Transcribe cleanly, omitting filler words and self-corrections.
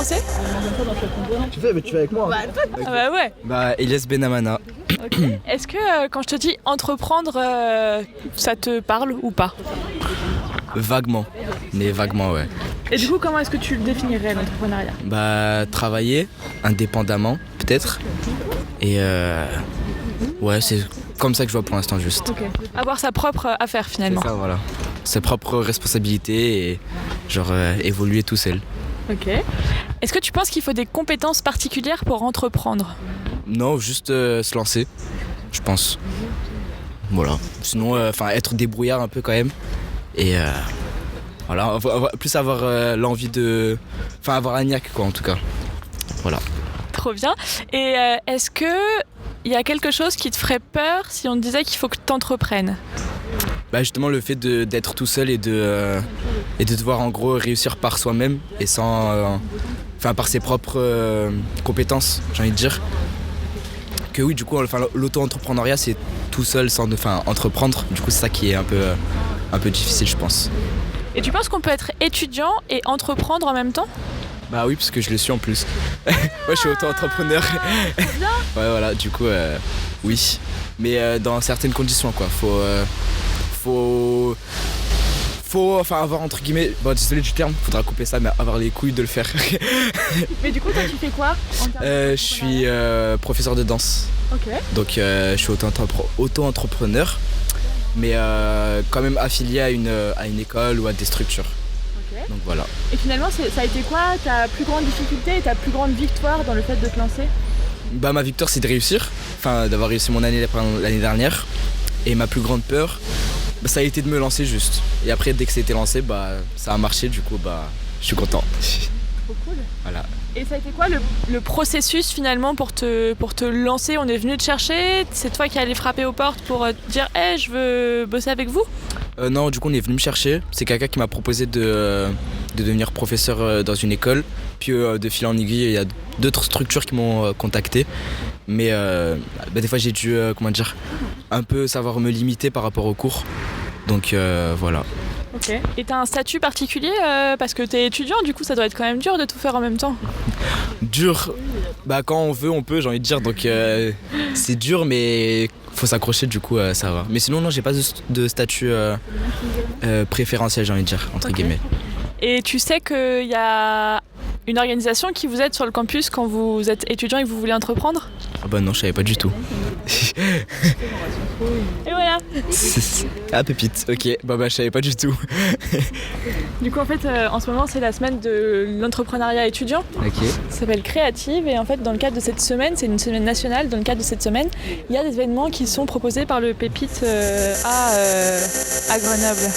commencer? Tu fais, mais tu fais avec moi. Ah bah ouais. Bah, Elias Benamana. Ok. Est-ce que quand je te dis entreprendre, ça te parle ou pas? Vaguement. Mais vaguement, ouais. Et du coup, comment est-ce que tu le définirais, l'entrepreneuriat? Bah, travailler indépendamment, peut-être. Et ouais, c'est comme ça que je vois pour l'instant, juste. Ok. Avoir sa propre affaire, finalement. C'est ça, voilà. Ses propres responsabilités et genre évoluer tout seul. Ok. Est-ce que tu penses qu'il faut des compétences particulières pour entreprendre? Non, juste se lancer, je pense. Voilà. Sinon, être débrouillard un peu quand même. Et voilà, plus avoir l'envie de... Enfin, avoir un niaque, quoi, en tout cas. Voilà. Trop bien. Et est-ce que il y a quelque chose qui te ferait peur si on te disait qu'il faut que tu entreprennes? Bah justement, le fait d'être tout seul et de devoir en gros réussir par soi-même et sans... par ses propres compétences, j'ai envie de dire. Que oui, du coup, l'auto-entrepreneuriat, c'est tout seul sans entreprendre. Du coup, c'est ça qui est un peu difficile, je pense. Et tu penses qu'on peut être étudiant et entreprendre en même temps? Bah oui, parce que je le suis en plus. Moi, je suis auto-entrepreneur. Ouais, voilà, du coup, oui. Mais dans certaines conditions, quoi. Faut avoir entre guillemets, bon désolé du terme, faudra couper ça, mais avoir les couilles de le faire. Mais du coup, toi, tu fais quoi en termes Je suis professeur de danse. Ok. Donc je suis auto-entrepreneur, mais quand même affilié à une école ou à des structures. Ok. Donc voilà. Et finalement, ça a été quoi ta plus grande difficulté et ta plus grande victoire dans le fait de te lancer? Bah ma victoire c'est de réussir, d'avoir réussi mon année l'année dernière. Et ma plus grande peur, ça a été de me lancer juste. Et après dès que c'était lancé, ça a marché, du coup je suis content. Trop cool. Voilà. Et ça a été quoi le processus finalement pour te lancer? On est venu te chercher, c'est toi qui allais frapper aux portes pour te dire hey, je veux bosser avec vous? Non, du coup on est venu me chercher. C'est quelqu'un qui m'a proposé de devenir professeur dans une école. Puis de fil en aiguille, il y a d'autres structures qui m'ont contacté. Mais des fois j'ai dû un peu savoir me limiter par rapport aux cours. Donc voilà. Ok. Et t'as un statut particulier parce que t'es étudiant, du coup ça doit être quand même dur de tout faire en même temps. Dur. Quand on veut, on peut, j'ai envie de dire. Donc c'est dur, mais faut s'accrocher, du coup ça va. Mais sinon non, j'ai pas de statut préférentiel, j'ai envie de dire, entre guillemets. Et tu sais qu'il y a une organisation qui vous aide sur le campus quand vous êtes étudiant et que vous voulez entreprendre? Ah bah non, je savais pas du tout. Et voilà. Ah pépite, ok. Je savais pas du tout. Du coup en fait en ce moment c'est la semaine de l'entrepreneuriat étudiant. Ok. Ça s'appelle Créative et en fait dans le cadre de cette semaine, c'est une semaine nationale, dans le cadre de cette semaine, il y a des événements qui sont proposés par le Pépite à Grenoble.